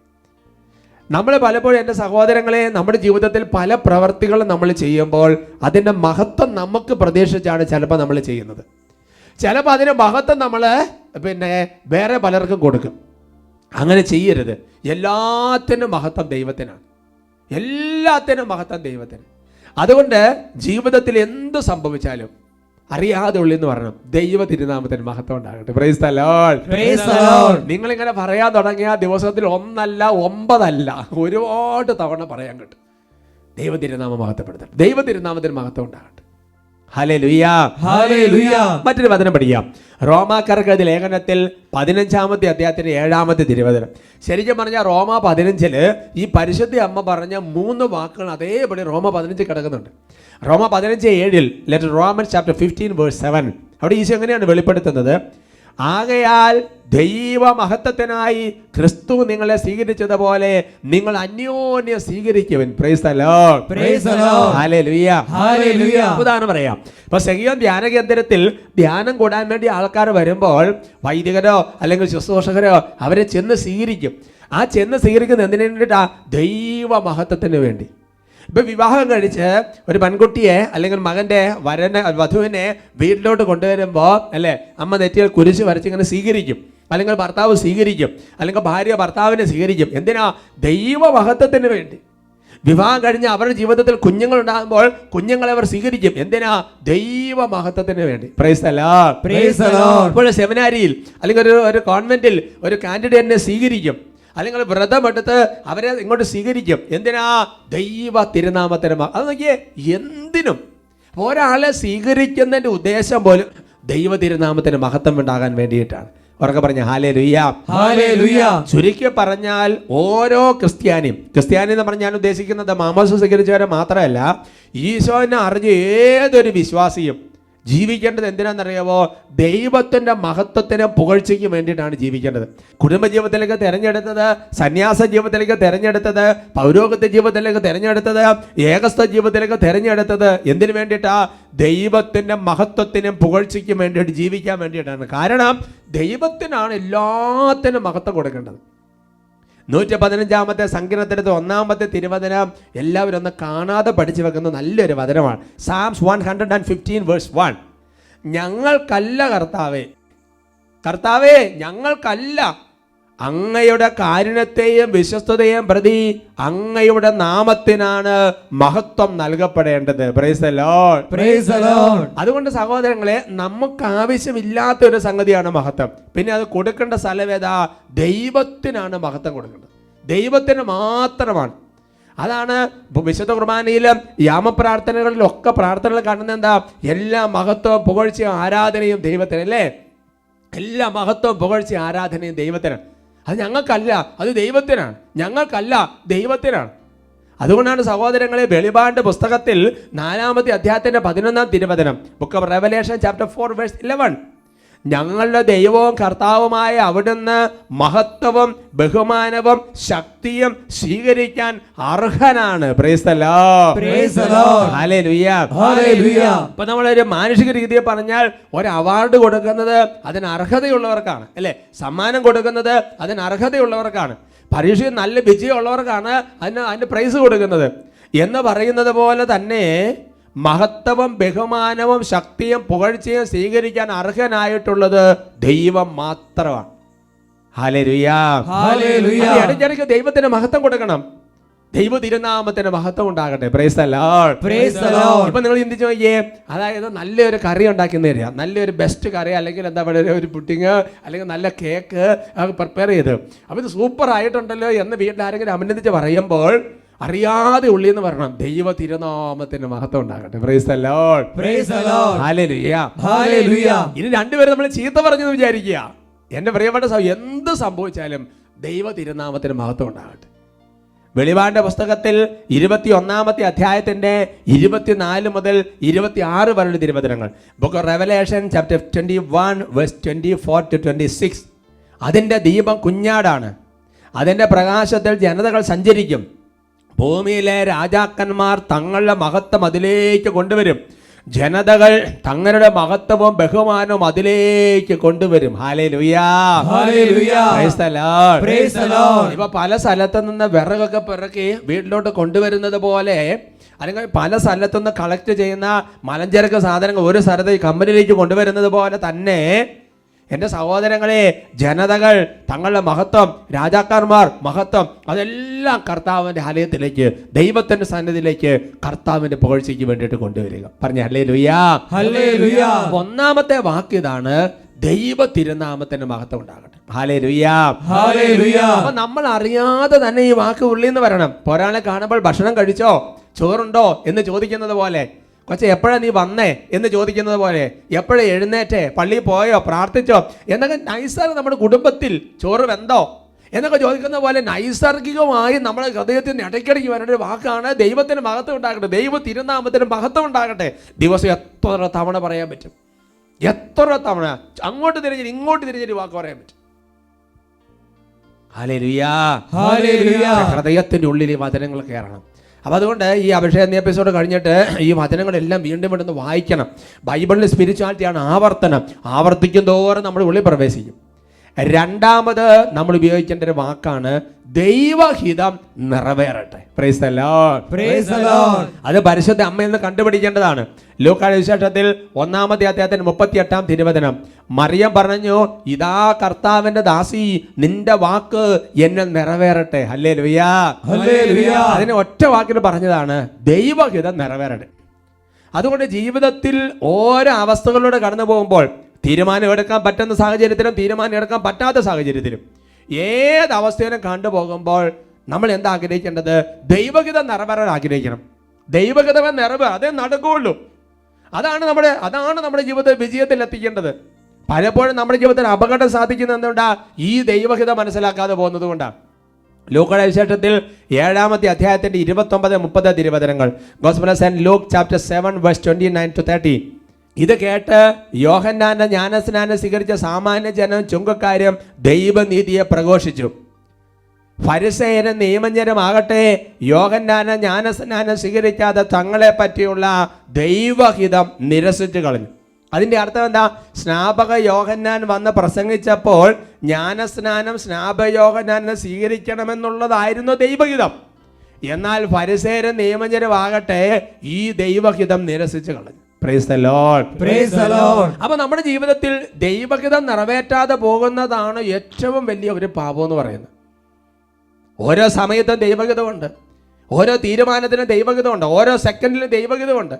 നമ്മൾ പലപ്പോഴും എൻ്റെ സഹോദരങ്ങളെ നമ്മുടെ ജീവിതത്തിൽ പല പ്രവർത്തികളും നമ്മൾ ചെയ്യുമ്പോൾ അതിൻ്റെ മഹത്വം നമുക്ക് പ്രതീക്ഷിച്ചാണ് ചിലപ്പോൾ നമ്മൾ ചെയ്യുന്നത്. ചിലപ്പോൾ അതിൻ്റെ മഹത്വം നമ്മൾ വേറെ പലർക്കും കൊടുക്കും. അങ്ങനെ ചെയ്യരുത്. എല്ലാത്തിനും മഹത്വം ദൈവത്തിനാണ്. എല്ലാത്തിനും മഹത്വം ദൈവത്തിന്. അതുകൊണ്ട് ജീവിതത്തിൽ എന്ത് സംഭവിച്ചാലും അറിയാതെ ഉള്ളെന്ന് പറഞ്ഞു ദൈവ തിരുനാമത്തിന് മഹത്വം ഉണ്ടാകട്ടെ. Praise the Lord. Praise the Lord. നിങ്ങളിങ്ങനെ പറയാൻ തുടങ്ങിയ ദിവസത്തിൽ 1 അല്ല 9 ഒരുപാട് തവണ പറയാൻ കിട്ടും. ദൈവ തിരുനാമം മഹത്വപ്പെടുത്തട്ടെ. ദൈവ തിരുനാമത്തിന് മഹത്വം ഉണ്ടാകട്ടെ. Hallelujah, hallelujah. മറ്റൊരു വചനം പഠിക്കാം. റോമാക്കാർക്ക് ലേഖനത്തിൽ 15-ാമത്തെ അധ്യായത്തിന്റെ 7-ാമത്തെ തിരുവചനം. ശരിക്കും പറഞ്ഞാൽ റോമ 15 ഈ പരിശുദ്ധ അമ്മ പറഞ്ഞ 3 വാക്കുകൾ അതേപടി റോമ 15 കിടക്കുന്നുണ്ട്. റോമ 15:7 ലെറ്റ് റോമൻസ് ചാപ്റ്റർ 15:7 അവിടെ ഈശോ എങ്ങനെയാണ് വെളിപ്പെടുത്തുന്നത്? ആകയാൽ ദൈവ മഹത്വത്തിനായി ക്രിസ്തു നിങ്ങളെ സ്വീകരിച്ചതുപോലെ നിങ്ങൾ അന്യോന്യം സ്വീകരിക്കുവിൻ. Praise the Lord. Praise the Lord. Hallelujah, hallelujah. ഉദാഹരണം പറയാം. ഇപ്പൊ സെഹിയോൻ ധ്യാന കേന്ദ്രത്തിൽ ധ്യാനം കൂടാൻ വേണ്ടി ആൾക്കാർ വരുമ്പോൾ വൈദികരോ അല്ലെങ്കിൽ ശുശ്രൂഷകരോ അവരെ ചെന്ന് സ്വീകരിക്കും. ആ ചെന്ന് സ്വീകരിക്കുന്ന എന്തിനു വേണ്ടിയിട്ടാ? ദൈവ മഹത്വത്തിന് വേണ്ടി. ഇപ്പൊ വിവാഹം കഴിച്ച് ഒരു പെൺകുട്ടിയെ അല്ലെങ്കിൽ മകന്റെ വധുവിനെ വീട്ടിലോട്ട് കൊണ്ടുവരുമ്പോൾ അല്ലേ, അമ്മ നെറ്റിയിൽ കുരിശ് വരച്ചിങ്ങനെ സ്വീകരിക്കും, അല്ലെങ്കിൽ ഭർത്താവ് സ്വീകരിക്കും, അല്ലെങ്കിൽ ഭാര്യ ഭർത്താവിനെ സ്വീകരിക്കും. എന്തിനാ? ദൈവ മഹത്വത്തിന് വേണ്ടി. വിവാഹം കഴിഞ്ഞ് അവരുടെ ജീവിതത്തിൽ കുഞ്ഞുങ്ങൾ ഉണ്ടാകുമ്പോൾ കുഞ്ഞുങ്ങളെ അവർ സ്വീകരിക്കും. എന്തിനാ? ദൈവ മഹത്വത്തിന് വേണ്ടി. Price the Lord. Praise the Lord. ഇപ്പോൾ സെമിനാരിയിൽ അല്ലെങ്കിൽ ഒരു കോൺവെന്റിൽ ഒരു കാൻഡിഡേറ്റിനെ സ്വീകരിക്കും, അല്ലെങ്കിൽ വ്രതമെടുത്ത് അവരെ ഇങ്ങോട്ട് സ്വീകരിക്കും. എന്തിനാ? ദൈവ തിരുനാമത്തിന്. അത് നോക്കിയേ, എന്തിനും ഒരാളെ സ്വീകരിക്കുന്നതിന്റെ ഉദ്ദേശം പോലും ദൈവ തിരുനാമത്തിന് മഹത്വം ഉണ്ടാകാൻ വേണ്ടിയിട്ടാണ്. ഉറക്കെ പറഞ്ഞ ഹല്ലേലൂയ, ഹല്ലേലൂയ. ചുരുക്കി പറഞ്ഞാൽ ഓരോ ക്രിസ്ത്യാനി എന്ന് പറഞ്ഞാൽ ഞാൻ ഉദ്ദേശിക്കുന്നത് മാമോദിസ സ്വീകരിച്ചവരെ മാത്രമല്ല, ഈശോനെ അറിഞ്ഞ ഏതൊരു വിശ്വാസിയും ജീവിക്കേണ്ടത് എന്തിനാണെന്നറിയാമോ? ദൈവത്തിൻ്റെ മഹത്വത്തിന് പുകഴ്ചയ്ക്ക് വേണ്ടിയിട്ടാണ് ജീവിക്കേണ്ടത്. കുടുംബജീവിതത്തിലേക്ക് തിരഞ്ഞെടുത്തത്, സന്യാസ ജീവിതത്തിലേക്ക് തിരഞ്ഞെടുത്തത്, പൗരോഹിത്യ ജീവിതത്തിലേക്ക് തിരഞ്ഞെടുത്തത്, ഏകസ്ഥ ജീവിതത്തിലേക്ക് തിരഞ്ഞെടുത്തത് എന്തിനു വേണ്ടിയിട്ടാ? ദൈവത്തിൻ്റെ മഹത്വത്തിനും പുകഴ്ചയ്ക്കും വേണ്ടിയിട്ട് ജീവിക്കാൻ വേണ്ടിയിട്ടാണ്. കാരണം ദൈവത്തിനാണ് എല്ലാത്തിനും മഹത്വം കൊടുക്കേണ്ടത്. 115-ാമത്തെ സങ്കീർത്തനത്തിലെ 1-ാമത്തെ തിരുവചനം എല്ലാവരും ഒന്ന് കാണാതെ പഠിച്ചു വെക്കുന്ന നല്ലൊരു വചനമാണ്. സാംസ് 115:1. ഞങ്ങൾക്കല്ല കർത്താവേ ഞങ്ങൾക്കല്ല, അങ്ങയുടെ കാരുണ്യത്തെയും വിശ്വസ്തതയും പ്രതി അങ്ങയുടെ നാമത്തിനാണ് മഹത്വം നൽകപ്പെടേണ്ടത്. Praise the Lord. Praise the lord. അതുകൊണ്ട് സഹോദരങ്ങളെ, നമുക്ക് ആവശ്യമില്ലാത്ത ഒരു സംഗതിയാണ് മഹത്വം. പിന്നെ അത് കൊടുക്കേണ്ട സ്ഥലവേദ ദൈവത്തിനാണ് മഹത്വം കൊടുക്കേണ്ടത്. ദൈവത്തിന് മാത്രമാണ്. അതാണ് വിശുദ്ധ കുർബാനയിലും യാമപ്രാർത്ഥനകളിലൊക്കെ പ്രാർത്ഥനകൾ കാണുന്നത് എന്താ? എല്ലാ മഹത്വവും പുകഴ്ചയും ആരാധനയും ദൈവത്തിന്, അല്ലേ? എല്ലാ മഹത്വവും പുകഴ്ചയും ആരാധനയും ദൈവത്തിനാണ്. അത് ഞങ്ങൾക്കല്ല, അത് ദൈവത്തിനാണ്. ഞങ്ങൾക്കല്ല, ദൈവത്തിനാണ്. അതുകൊണ്ടാണ് സഹോദരങ്ങളെ, വെളിപാട് പുസ്തകത്തിൽ 4-ാമത്തെ അധ്യായത്തിന്റെ 11-ാം തിരുവചനം, ബുക്ക് ഓഫ് റെവലേഷൻ ചാപ്റ്റർ 4:11, ഞങ്ങളുടെ ദൈവവും കർത്താവുമായ അവിടുന്ന് മഹത്വവും ബഹുമാനവും ശക്തിയും സ്വീകരിക്കാൻ അർഹനാണ്. Praise the Lord. Praise the Lord. Hallelujah, hallelujah. ഇപ്പൊ നമ്മളൊരു മാനുഷിക രീതിയിൽ പറഞ്ഞാൽ ഒരു അവാർഡ് കൊടുക്കുന്നത് അതിന് അർഹതയുള്ളവർക്കാണ്, അല്ലെ? സമ്മാനം കൊടുക്കുന്നത് അതിന് അർഹതയുള്ളവർക്കാണ്. പരീക്ഷയിൽ നല്ല വിജയമുള്ളവർക്കാണ് അതിന് പ്രൈസ് കൊടുക്കുന്നത്. എന്ന് പറയുന്നത് പോലെ തന്നെ മഹത്വവും ബഹുമാനവും ശക്തിയും പുകഴ്ചയും സ്വീകരിക്കാൻ അർഹനായിട്ടുള്ളത് ദൈവം മാത്രമാണ്. Hallelujah, hallelujah. ഇടയ്ക്കിടയ്ക്ക് ദൈവത്തിന് മഹത്വം കൊടുക്കണം. ദൈവ തിരുനാമത്തിന് മഹത്വം ഉണ്ടാകട്ടെ. Praise the Lord. Praise the lord. ഇപ്പൊ നിങ്ങൾ ചിന്തിച്ചു നോക്കിയേ, അതായത് നല്ലൊരു കറി ഉണ്ടാക്കുന്ന തരിക, നല്ലൊരു ബെസ്റ്റ് കറി, അല്ലെങ്കിൽ എന്താ പറയുക, ഒരു പുഡിങ്, അല്ലെങ്കിൽ നല്ല കേക്ക് പ്രിപ്പയർ ചെയ്ത്, അപ്പോൾ ഇത് സൂപ്പർ ആയിട്ടുണ്ടല്ലോ എന്ന് വീട്ടിൽ ആരെങ്കിലും അഭിനന്ദിച്ച് പറയുമ്പോൾ അറിയാതെ ഉള്ളിന്ന് പറയണം, ദൈവ തിരുനാമത്തിന് മഹത്വം ഉണ്ടാകട്ടെ. Praise the Lord. Praise the Lord. Hallelujah, hallelujah. ഇനി രണ്ടുപേരും നമ്മൾ ചീത്ത പറഞ്ഞെന്ന് വിചാരിക്കുക. എൻ്റെ പ്രിയപ്പെട്ട എന്ത് സംഭവിച്ചാലും ദൈവ തിരുനാമത്തിന് മഹത്വം ഉണ്ടാകട്ടെ. വെളിപാടിന്റെ പുസ്തകത്തിൽ 21-ാമത്തെ അധ്യായത്തിന്റെ 24 മുതൽ 26 വരെയുള്ള തിരുവചനങ്ങൾ, ബുക്ക് ഓഫ് റെവലേഷൻ ചാപ്റ്റർ 21:24-26, അതിൻ്റെ ദീപം കുഞ്ഞാടാണ്. അതിൻ്റെ പ്രകാശത്തിൽ ജനതകൾ സഞ്ചരിക്കും. ഭൂമിയിലെ രാജാക്കന്മാർ തങ്ങളുടെ മഹത്വം അതിലേക്ക് കൊണ്ടുവരും. ജനതകൾ തങ്ങളുടെ മഹത്വവും ബഹുമാനവും അതിലേക്ക് കൊണ്ടുവരും. Hallelujah, hallelujah, praise the Lord, praise the lord. ഇപ്പൊ പല സ്ഥലത്തു നിന്ന് വിറകൊക്കെ പിറക്കി വീട്ടിലോട്ട് കൊണ്ടുവരുന്നത് പോലെ, അല്ലെങ്കിൽ പല സ്ഥലത്തുനിന്ന് കളക്ട് ചെയ്യുന്ന മലഞ്ചരക്ക് സാധനങ്ങൾ ഒരു സ്ഥലത്ത് കമ്പനിയിലേക്ക് കൊണ്ടുവരുന്നത് പോലെ തന്നെ എൻ്റെ സഹോദരങ്ങളെ, ജനതകൾ തങ്ങളുടെ മഹത്വം, രാജാക്കന്മാർ മഹത്വം അതെല്ലാം കർത്താവിൻ്റെ ആലയത്തിലേക്ക്, ദൈവത്തിൻ്റെ സന്നിധിയിലേക്ക്, കർത്താവിൻ്റെ പുകഴ്ചയ്ക്ക് വേണ്ടിയിട്ട് കൊണ്ടുവരിക. പറഞ്ഞ ഹല്ലേലൂയാ, ഹല്ലേലൂയാ. ഒന്നാമത്തെ വാക്ക് ഇതാണ്, ദൈവ തിരുനാമത്തിന്റെ മഹത്വം ഉണ്ടാകട്ടെ. ഹല്ലേലൂയാ, ഹല്ലേലൂയാ. അപ്പൊ നമ്മൾ അറിയാതെ തന്നെ ഈ വാക്ക് ഉള്ളിൽ നിന്ന് വരണം. ഒരാളെ കാണുമ്പോൾ ഭക്ഷണം കഴിച്ചോ, ചോറുണ്ടോ എന്ന് ചോദിക്കുന്നത് പോലെ, കൊച്ചെ എപ്പോഴാ നീ വന്നേ എന്ന് ചോദിക്കുന്നത് പോലെ, എപ്പോഴാ എഴുന്നേറ്റേ, പള്ളിയിൽ പോയോ, പ്രാർത്ഥിച്ചോ എന്നൊക്കെ നൈസാർ നമ്മുടെ കുടുംബത്തിൽ ചോറ് വെന്തോ എന്നൊക്കെ ചോദിക്കുന്ന പോലെ നൈസർഗികമായി നമ്മുടെ ഹൃദയത്തിൽ നിന്ന് ഇടയ്ക്കിടയ്ക്ക് വരേണ്ട ഒരു വാക്കാണ് ദൈവത്തിന് മഹത്വം ഉണ്ടാകട്ടെ, ദൈവ തിരുനാമത്തിന് മഹത്വം ഉണ്ടാകട്ടെ. ദിവസം എത്ര തവണ പറയാൻ പറ്റും? എത്ര തവണ അങ്ങോട്ട് തിരിഞ്ഞിട്ട് ഇങ്ങോട്ട് തിരിഞ്ഞൊരു വാക്ക് പറയാൻ പറ്റും? ഹല്ലേലൂയാ, ഹല്ലേലൂയാ. ഹൃദയത്തിൻ്റെ ഉള്ളിൽ ഈ വചനങ്ങൾ കയറണം. അപ്പോൾ അതുകൊണ്ട് ഈ അഭിഷേക എപ്പിസോഡ് കഴിഞ്ഞിട്ട് ഈ വചനങ്ങളെല്ലാം വീണ്ടും വീണ്ടും വായിക്കണം. ബൈബിളിലെ സ്പിരിച്വാലിറ്റിയാണ് ആവർത്തനം. ആവർത്തിക്കും തോറും നമ്മുടെ ഉള്ളിൽ പ്രവേശിക്കും. രണ്ടാമത് നമ്മൾ ഉപയോഗിക്കേണ്ട ഒരു വാക്കാണ് ദൈവഹിതം നിറവേറട്ടെ. Praise the Lord, praise the lord. അത് പരിശുദ്ധ അമ്മയിൽ നിന്ന് കണ്ടുപിടിക്കേണ്ടതാണ്. ലൂക്കായുടെ വിശേഷത്തിൽ 1-ാമത്തെ അധ്യായത്തിന് 38-ാം തിരുവചനം, മറിയം പറഞ്ഞു, ഇതാ കർത്താവിന്റെ ദാസി, നിന്റെ വാക്ക് എന്നെ നിറവേറട്ടെ. ഹല്ലേലൂയാ, ഹല്ലേലൂയാ. അതിനെ ഒറ്റ വാക്കിൽ പറഞ്ഞതാണ് ദൈവഹിതം നിറവേറട്ടെ. അതുകൊണ്ട് ജീവിതത്തിൽ ഓരോ അവസ്ഥകളിലൂടെ കടന്നു പോകുമ്പോൾ, തീരുമാനം എടുക്കാൻ പറ്റുന്ന സാഹചര്യത്തിലും തീരുമാനം എടുക്കാൻ പറ്റാത്ത സാഹചര്യത്തിലും ഏത് അവസ്ഥയിലും കണ്ടുപോകുമ്പോൾ നമ്മൾ എന്താ ആഗ്രഹിക്കേണ്ടത്? ദൈവഹിതം നിറവേറാൻ ആഗ്രഹിക്കണം. ദൈവഹിതം നിറവേറാൻ അതേ നടക്കുകയുള്ളൂ. അതാണ് നമ്മുടെ ജീവിതത്തിൽ വിജയത്തിൽ എത്തിക്കേണ്ടത്. പലപ്പോഴും നമ്മുടെ ജീവിതത്തിൽ അപകടം സാധിക്കുന്നത് എന്തുകൊണ്ടാ? ഈ ദൈവഹിതം മനസ്സിലാക്കാതെ പോകുന്നത് കൊണ്ടാണ്. ലൂക്കയുടെ വിശേഷത്തിൽ 7-ാമത്തെ അധ്യായത്തിന്റെ 29-30 തിരുവചനങ്ങൾ, Gospel of Saint Luke chapter 7 verse 29-30. ഇത് കേട്ട് യോഹന്നാന്റെ ജ്ഞാനസ്നാനം സ്വീകരിച്ച സാമാന്യ ജനം ചുങ്കക്കാരും ദൈവനീതിയെ പ്രഘോഷിച്ചു. ഫരിസേയരും നിയമജ്ഞരും ആകട്ടെ യോഹന്നാന്റെ ജ്ഞാനസ്നാനം സ്വീകരിക്കാതെ തങ്ങളെ പറ്റിയുള്ള ദൈവഹിതം നിരസിച്ചു കളഞ്ഞു. അതിൻ്റെ അർത്ഥം എന്താ? സ്നാപക യോഹന്നാൻ വന്ന് പ്രസംഗിച്ചപ്പോൾ ജ്ഞാനസ്നാനം സ്നാപക യോഹന്നാനെ സ്വീകരിക്കണമെന്നുള്ളതായിരുന്നു ദൈവഹിതം. എന്നാൽ ഫരിസേയരും നിയമജ്ഞരും ആകട്ടെ ഈ ദൈവഹിതം നിരസിച്ചു കളഞ്ഞു. Price the Lord, praise the Lord. അപ്പൊ നമ്മുടെ ജീവിതത്തിൽ ദൈവഹിതം നിറവേറ്റാതെ പോകുന്നതാണ് ഏറ്റവും വലിയ ഒരു പാപം എന്ന് പറയുന്നത്. ഓരോ സമയത്തും ദൈവഹിതമുണ്ട്, ഓരോ തീരുമാനത്തിനും ദൈവഹിതമുണ്ട്, ഓരോ സെക്കൻഡിലും ദൈവഹിതമുണ്ട്.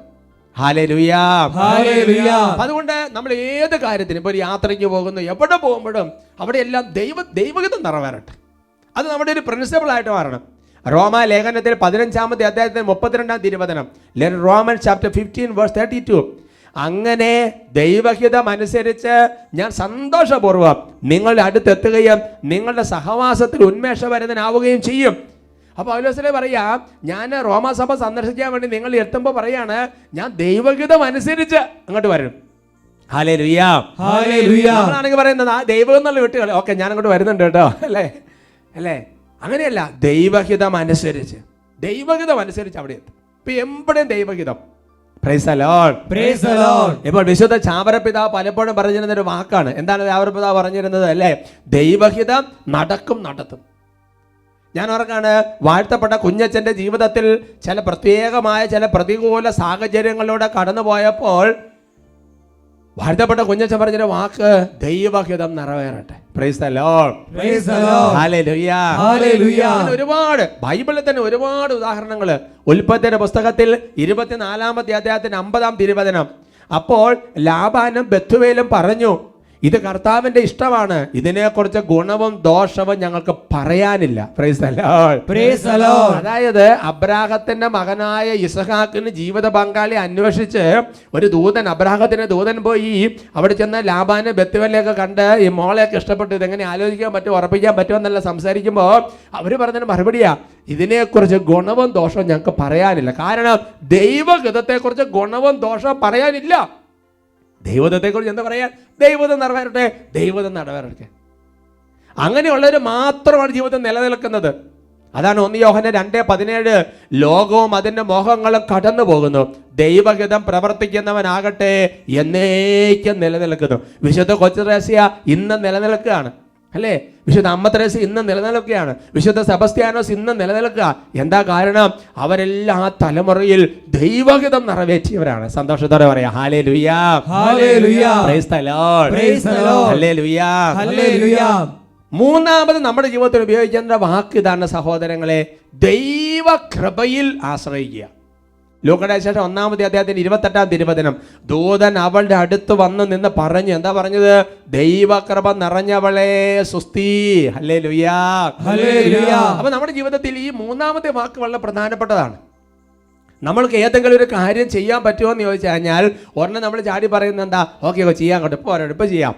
ഹല്ലേലൂയാ, ഹല്ലേലൂയാ. അതുകൊണ്ട് നമ്മൾ ഏത് കാര്യത്തിനും, ഇപ്പോൾ ഒരു യാത്രയ്ക്ക് പോകുന്നു, എവിടെ പോകുമ്പോഴും അവിടെ എല്ലാം ദൈവഹിതം നിറവേറട്ടെ. അത് നമ്മുടെ ഒരു പ്രിൻസിപ്പിൾ ആയിട്ട് മാറണം. റോമ ലേഖനത്തിൽ 15-ാമത്തെ അധ്യായത്തിൽ 32-ാം തിരുവചനം, റോമൻ ചാപ്റ്റർ 15 verse 32. അങ്ങനെ ദൈവഹിതം അനുസരിച്ച് ഞാൻ സന്തോഷപൂർവ്വം നിങ്ങളുടെ അടുത്തെത്തുകയും നിങ്ങളുടെ സഹവാസത്തിൽ ഉന്മേഷഭരിതനാവുകയും ചെയ്യും. അപ്പോൾ പൗലോസിനെ പറയാം, ഞാൻ റോമാസഭ സന്ദർശിക്കാൻ വേണ്ടി നിങ്ങൾ എത്തുമ്പോൾ പറയാണ്, ഞാൻ ദൈവഹിതം അനുസരിച്ച് അങ്ങോട്ട് വരും. ഹല്ലേലൂയാ, ഹല്ലേലൂയാ. നമ്മളാണെങ്കിൽ പറയുന്നത് ആ ദൈവം എന്നുള്ള വിട്ടുകളി, ഓക്കെ ഞാൻ അങ്ങോട്ട് വരുന്നുണ്ട് കേട്ടോ, അല്ലേ? അങ്ങനെയല്ല, ദൈവഹിതം അനുസരിച്ച് അവിടെ എത്തും. ഇപ്പൊ എവിടെയും ദൈവഹിതം. Price the Lord, praise the Lord. ഇപ്പോൾ വിശുദ്ധ ചാവറപിതാവ് പലപ്പോഴും പറഞ്ഞിരുന്ന ഒരു വാക്കാണ്. എന്താണ് ചാവറപിതാവ് പറഞ്ഞിരുന്നത്? അല്ലേ, ദൈവഹിതം നടത്തും. ഞാൻ ഓർക്കാണ്, വാഴ്ത്തപ്പെട്ട കുഞ്ഞച്ചൻ്റെ ജീവിതത്തിൽ ചില പ്രത്യേകമായ ചില പ്രതികൂല സാഹചര്യങ്ങളിലൂടെ കടന്നുപോയപ്പോൾ വാഴ്ത്തപ്പെട്ട കുഞ്ഞച്ചൻ പറഞ്ഞൊരു വാക്ക്, ദൈവഹിതം നിറവേറട്ടെ. Praise the Lord, praise the lord. Hallelujah, hallelujah. ഒരുപാട് ബൈബിളിൽ തന്നെ ഒരുപാട് ഉദാഹരണങ്ങൾ. ഉൽപ്പത്തിയുടെ പുസ്തകത്തിൽ 24-ാമത്തെ അധ്യായത്തിന് 50-ാം തിരുവചനം, അപ്പോൾ ലാബാനും ബെത്തുവേലും പറഞ്ഞു, ഇത് കർത്താവിന്റെ ഇഷ്ടമാണ്, ഇതിനെക്കുറിച്ച് ഗുണവും ദോഷവും ഞങ്ങൾക്ക് പറയാനില്ല. Price the Lord, praise the Lord. അതായത് അബ്രാഹത്തിന്റെ മകനായ ഇസഹാക്കിന് ജീവിത പങ്കാളി അന്വേഷിച്ച് ഒരു ദൂതൻ, അബ്രാഹത്തിന്റെ ദൂതൻ പോയി അവിടെ ചെന്ന് ലാബാനെ ബെത്തുവേലൊക്കെ കണ്ട് ഈ മോളെയൊക്കെ ഇഷ്ടപ്പെട്ടു, ഇതെങ്ങനെ ആലോചിക്കാൻ പറ്റും, ഉറപ്പിക്കാൻ പറ്റുമെന്നല്ല സംസാരിക്കുമ്പോൾ അവർ പറഞ്ഞതിന് മറുപടിയാ, ഇതിനെക്കുറിച്ച് ഗുണവും ദോഷവും ഞങ്ങൾക്ക് പറയാനില്ല. കാരണം ദൈവഹിതത്തെക്കുറിച്ച് ഗുണവും ദോഷവും പറയാനില്ല. ദൈവത്തെക്കുറിച്ച് എന്താ പറയാൻ? ദൈവം നിറവേറട്ടെ. അങ്ങനെയുള്ളവർ മാത്രമാണ് ജീവിതത്തിൽ നിലനിൽക്കുന്നത്. അതാണ് 1 യോഹന്നാൻ 2:17, ലോകവും അതിൻ്റെ മോഹങ്ങളും കടന്നു പോകുന്നു, ദൈവഹിതം പ്രവർത്തിക്കുന്നവനാകട്ടെ എന്നേക്കും നിലനിൽക്കുന്നു. വിശുദ്ധ കൊച്ചുത്രേസ്യ ഇന്ന് നിലനിൽക്കുകയാണ് അല്ലേ? വിശുദ്ധ അമ്മ ത്രേസ്യ ഇന്ന് നിലനിൽക്കുകയാണ്. വിശുദ്ധ സെബസ്ത്യാനോസ് ഇന്ന് നിലനിൽക്കുക. എന്താ കാരണം? അവരെല്ലാം ആ തലമുറയിൽ ദൈവഹിതം നിറവേറ്റിയവരാണ്. സന്തോഷത്തോടെ പറയാം hallelujah, hallelujah, praise the Lord, praise the lord, hallelujah, hallelujah. മൂന്നാമത് നമ്മുടെ ജീവിതത്തിൽ ഉപയോഗിക്കേണ്ട വാക്ക് ഇതാണ് സഹോദരങ്ങളെ, ദൈവകൃപയിൽ ആശ്രയിക്കുക. ലൂക്കയുടെ ശേഷം 1-ാമത്തെ അധ്യായത്തിന്റെ 28-ാം തിരുവചനം, ദൂതൻ അവളുടെ അടുത്ത് വന്ന് നിന്ന് പറഞ്ഞു, എന്താ പറഞ്ഞത്? ദൈവകൃപ നിറഞ്ഞവളെ സുസ്തി, ഹല്ലേലൂയാ, ഹല്ലേലൂയാ. അപ്പൊ നമ്മുടെ ജീവിതത്തിൽ ഈ മൂന്നാമത്തെ വാക്ക് വളരെ പ്രധാനപ്പെട്ടതാണ്. നമ്മൾക്ക് ഏതെങ്കിലും ഒരു കാര്യം ചെയ്യാൻ പറ്റുമോ എന്ന് ചോദിച്ചു കഴിഞ്ഞാൽ ഒരെണ്ണം നമ്മൾ ചാടി പറയുന്നത് എന്താ? ഓക്കെ ചെയ്യാം, കേട്ടോ, ഇപ്പൊ ചെയ്യാം.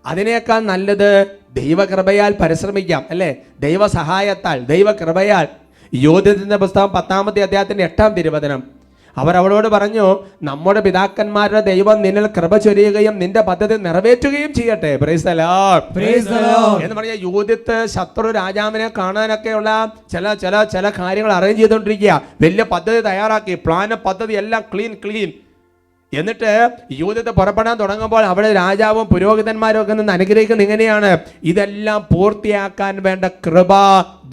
അതിനേക്കാൾ നല്ലത് ദൈവകൃപയാൽ പരിശ്രമിക്കാം അല്ലേ? ദൈവസഹായത്താൽ, ദൈവകൃപയാൽ. യോദ്ധ്യത്തിന്റെ പുസ്തകം 10-ാമത്തെ അധ്യായത്തിന്റെ 8-ാം തിരുവചനം, അവർ അവളോട് പറഞ്ഞു, നമ്മുടെ പിതാക്കന്മാരുടെ ദൈവം നിന്നിൽ കൃപ ചൊരിയുകയും നിന്റെ പദ്ധതി നിറവേറ്റുകയും ചെയ്യട്ടെ. Price the Lord, praise the Lord എന്ന് പറഞ്ഞാൽ യൂദത്ത് ശത്രു രാജാവിനെ കാണാനൊക്കെയുള്ള ചില കാര്യങ്ങൾ അറേഞ്ച് ചെയ്തുകൊണ്ടിരിക്കുക. വലിയ പദ്ധതി തയ്യാറാക്കി, പ്ലാന് പദ്ധതി എല്ലാം ക്ലീൻ. എന്നിട്ട് യൂദത്ത് പുറപ്പെടാൻ തുടങ്ങുമ്പോൾ അവിടെ രാജാവും പുരോഹിതന്മാരും ഒക്കെ നിന്ന് അനുഗ്രഹിക്കുന്നത് ഇങ്ങനെയാണ്, ഇതെല്ലാം പൂർത്തിയാക്കാൻ വേണ്ട കൃപ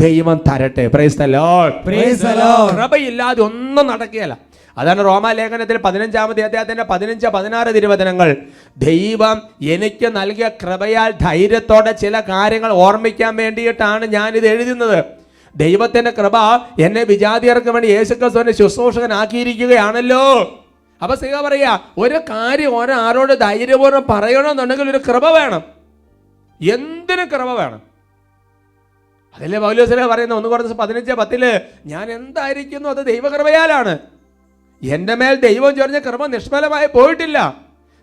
ദൈവം തരട്ടെ. Praise the Lord, praise the lord. കൃപയില്ലാതെ ഒന്നും നടക്കുകയില്ല. അതാണ് റോമാലേഖനത്തിൽ 15-ാമത്തെ അധ്യായത്തിന്റെ 15-16 തിരുവചനങ്ങൾ, ദൈവം എനിക്ക് നൽകിയ കൃപയാൽ ധൈര്യത്തോടെ ചില കാര്യങ്ങൾ ഓർമ്മിക്കാൻ വേണ്ടിയിട്ടാണ് ഞാനിത് എഴുതുന്നത്. ദൈവത്തിന്റെ കൃപ എന്നെ വിജാതിയർക്ക് വേണ്ടി യേശുക്രിസ്തുവിന്റെ ശുശ്രൂഷകനാക്കിയിരിക്കുകയാണല്ലോ. അപ്പൊ സ്ത്രീ പറയാ, ഒരു കാര്യം ഒരാളോട് ധൈര്യപൂർവ്വം പറയണമെന്നുണ്ടെങ്കിൽ ഒരു കൃപ വേണം. എന്തിനും കൃപ വേണം. അതല്ലേ പൗലോസ് പറയുന്ന 1 കൊരിന്ത്യർ 15:10, ഞാൻ എന്തായിരിക്കുന്നു അത് ദൈവകൃപയാലാണ്. എൻ്റെ മേൽ ദൈവം ചൊരിഞ്ഞ കൃപ നിഷ്ഫലമായി പോയിട്ടില്ല,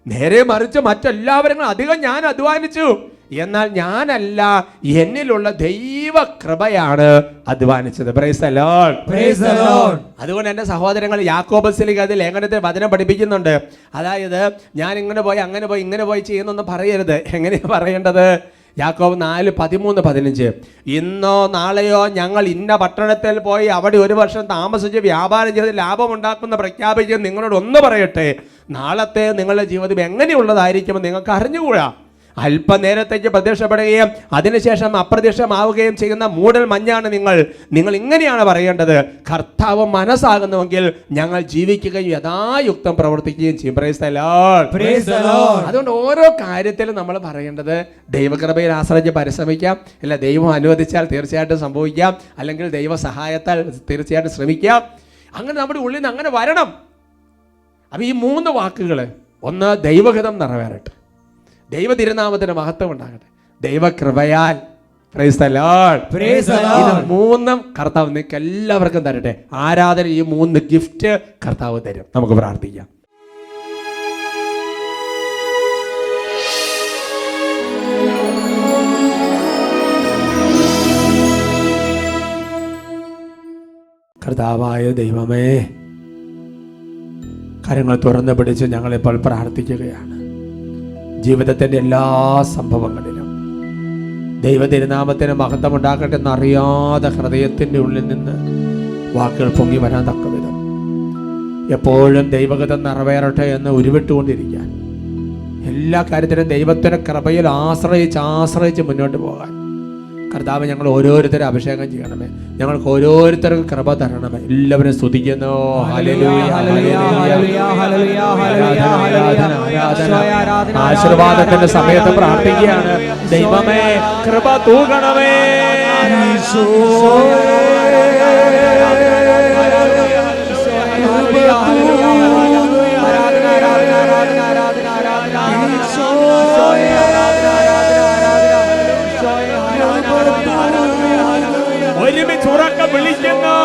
നേരെ മറിച്ച് മറ്റെല്ലാവരും അധികം ഞാൻ അധ്വാനിച്ചു, എന്നാൽ ഞാനല്ല, എന്നിലുള്ള ദൈവകൃപയാണ് അധ്വാനിച്ചത്. Praise the Lord, praise the lord. അതുകൊണ്ട് എൻ്റെ സഹോദരങ്ങൾ, യാക്കോബ് അത് ലേഖനത്തിൽ വചനം പഠിപ്പിക്കുന്നുണ്ട്. അതായത് ഞാൻ ഇങ്ങനെ പോയി അങ്ങനെ പോയി ഇങ്ങനെ പോയി ചെയ്യുന്നൊന്നും പറയരുത്. എങ്ങനെയാണ് പറയേണ്ടത്? യാക്കോബ് 4:13-15, ഇന്നോ നാളെയോ ഞങ്ങൾ ഇന്ന പട്ടണത്തിൽ പോയി അവിടെ 1 വർഷം താമസിച്ച് വ്യാപാരം ചെയ്ത് ലാഭമുണ്ടാക്കുന്ന പ്രഖ്യാപിച്ച് നിങ്ങളോട് ഒന്ന് പറയട്ടെ, നാളത്തെ നിങ്ങളുടെ ജീവിതം എങ്ങനെയുള്ളതായിരിക്കുമെന്ന് നിങ്ങൾക്ക് അറിഞ്ഞുകൂടാ. അല്പനേരത്തേക്ക് പ്രത്യക്ഷപ്പെടുകയും അതിനുശേഷം അപ്രത്യക്ഷമാവുകയും ചെയ്യുന്ന മൂടൽ മഞ്ഞാണ് നിങ്ങൾ ഇങ്ങനെയാണ് പറയേണ്ടത്, കർത്താവ് മനസ്സാകുന്നുവെങ്കിൽ ഞങ്ങൾ ജീവിക്കുകയും യഥായുക്തം പ്രവർത്തിക്കുകയും ചെയ്യും. Price the Lord, praise the lord. അതുകൊണ്ട് ഓരോ കാര്യത്തിലും നമ്മൾ പറയേണ്ടത് ദൈവകൃപയിൽ ആശ്രയിച്ച് പരിശ്രമിക്കാം, അല്ല ദൈവം അനുവദിച്ചാൽ തീർച്ചയായിട്ടും സംഭവിക്കാം, അല്ലെങ്കിൽ ദൈവ സഹായത്താൽ തീർച്ചയായിട്ടും ശ്രമിക്കാം. അങ്ങനെ നമ്മുടെ ഉള്ളിൽ നിന്ന് അങ്ങനെ വരണം. അപ്പൊ ഈ 3 വാക്കുകൾ, ഒന്ന് ദൈവഹിതം നിറവേറട്ടെ, ദൈവ തിരുനാമത്തിന് മഹത്വം ഉണ്ടാകട്ടെ, ദൈവകൃപയാൽ, price the Lord, praise the Lord. ഇത് 3ഉം കർത്താവ് നിങ്ങൾക്ക് എല്ലാവർക്കും തരട്ടെ. ആരാധന ഈ 3 ഗിഫ്റ്റ് കർത്താവ് തരും. നമുക്ക് പ്രാർത്ഥിക്കാം. കർത്താവായ ദൈവമേ, കാര്യങ്ങൾ തുറന്നു പിടിച്ച് ഞങ്ങളിപ്പോൾ പ്രാർത്ഥിക്കുകയാണ്. ജീവിതത്തിൻ്റെ എല്ലാ സംഭവങ്ങളിലും ദൈവ തിരുനാമത്തിന് മഹത്വം ഉണ്ടാക്കട്ടെ എന്നറിയാതെ ഹൃദയത്തിൻ്റെ ഉള്ളിൽ നിന്ന് വാക്കുകൾ പൊങ്ങി വരാൻ തക്ക വിധം എപ്പോഴും ദൈവഗതം നിറവേറട്ടെ എന്ന് ഉരുവിട്ടുകൊണ്ടിരിക്കാൻ, എല്ലാ കാര്യത്തിലും ദൈവത്തിൻ്റെ കൃപയിൽ ആശ്രയിച്ച് മുന്നോട്ട് പോകാൻ കർത്താവ് ഞങ്ങൾ ഓരോരുത്തരും അഭിഷേകം ചെയ്യണമേ. ഞങ്ങൾക്ക് ഓരോരുത്തർക്കും കൃപ തരണമേ. എല്ലാവരും സ്തുതിക്കുന്നു. ആശീർവാദത്തിന്റെ സമയത്ത് പ്രാർത്ഥിക്കുകയാണ്. ദൈവമേ കൃപ തൂകണമേ. ഒരുമിച്ച് ഉറക്കം വിളിക്കുന്നു.